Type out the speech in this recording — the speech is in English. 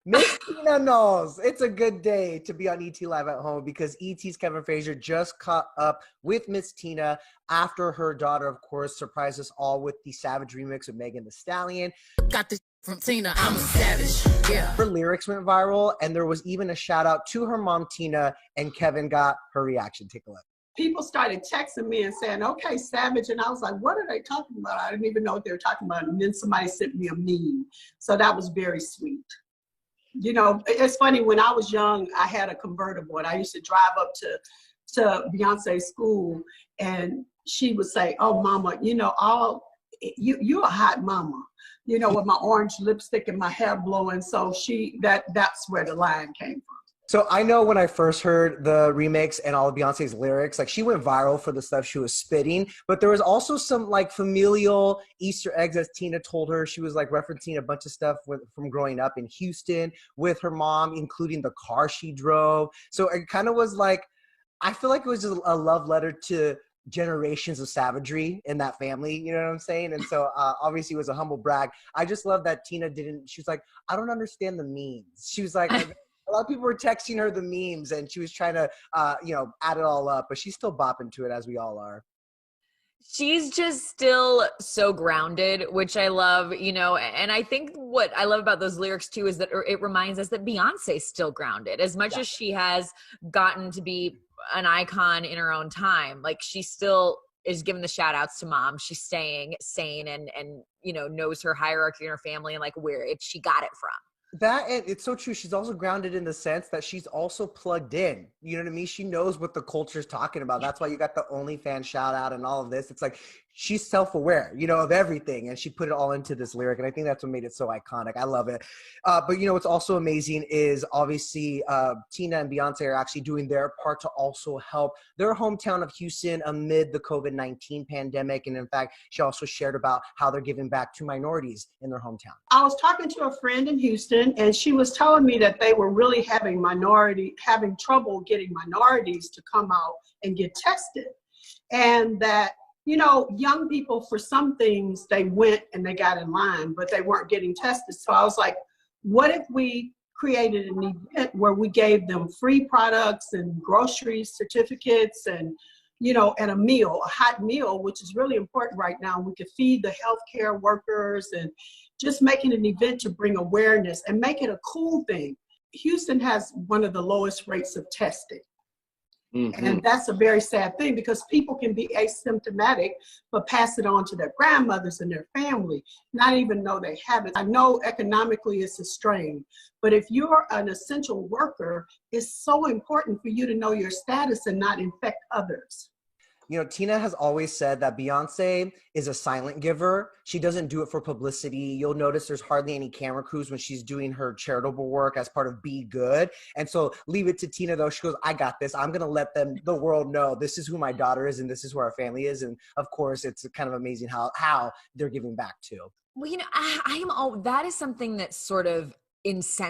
Miss Tina Knowles, it's a good day to be on ET Live at Home because ET's Kevin Frazier just caught up with Miss Tina after her daughter, of course, surprised us all with the Savage remix of Megan Thee Stallion. Got this from Tina, I'm a savage. Yeah. Her lyrics went viral, and there was even a shout out to her mom, Tina, and Kevin got her reaction. Take a look. People started texting me and saying, okay, Savage. And I was like, what are they talking about? I didn't even know what they were talking about. And then somebody sent me a meme. So that was very sweet. You know, it's funny, when I was young, I had a convertible and I used to drive up to Beyonce's school, and she would say, oh, mama, you know, you're a hot mama, you know, with my orange lipstick and my hair blowing. So that's where the line came from. So I know when I first heard the remix and all of Beyonce's lyrics, like she went viral for the stuff she was spitting, but there was also some like familial Easter eggs, as Tina told her. She was like referencing a bunch of stuff from growing up in Houston with her mom, including the car she drove. So it kind of was like, I feel like it was just a love letter to generations of savagery in that family, you know what I'm saying? And so obviously it was a humble brag. I just love that Tina she was like, I don't understand the memes. She was like, a lot of people were texting her the memes, and she was trying to, add it all up, but she's still bopping to it, as we all are. She's just still so grounded, which I love, you know, and I think what I love about those lyrics too is that it reminds us that Beyonce's still grounded. As much as she has gotten to be an icon in her own time, like she still is giving the shout outs to mom. She's staying sane and, you know, knows her hierarchy in her family and like where she got it from. That, and it's so true. She's also grounded in the sense that she's also plugged in. You know what I mean? She knows what the culture's talking about. That's why you got the OnlyFans shout out and all of this. It's like she's self-aware, you know, of everything, and she put it all into this lyric, and I think that's what made it so iconic. I love it. But you know what's also amazing is obviously Tina and Beyonce are actually doing their part to also help their hometown of Houston amid the COVID-19 pandemic. And in fact, she also shared about how they're giving back to minorities in their hometown. I was talking to a friend in Houston, and she was telling me that they were really having trouble getting minorities to come out and get tested. And that, you know, young people, for some things, they went and they got in line, but they weren't getting tested. So I was like, what if we created an event where we gave them free products and grocery certificates and, you know, and a hot meal, which is really important right now. We could feed the healthcare workers and just making an event to bring awareness and make it a cool thing. Houston has one of the lowest rates of testing. Mm-hmm. And that's a very sad thing, because people can be asymptomatic, but pass it on to their grandmothers and their family, not even know they have it. I know economically it's a strain, but if you're an essential worker, it's so important for you to know your status and not infect others. You know, Tina has always said that Beyonce is a silent giver. She doesn't do it for publicity. You'll notice there's hardly any camera crews when she's doing her charitable work as part of Be Good. And so leave it to Tina, though. She goes, I got this. I'm going to let the world know this is who my daughter is and this is who our family is. And of course, it's kind of amazing how they're giving back too. Well, you know, that is something that's sort of incensed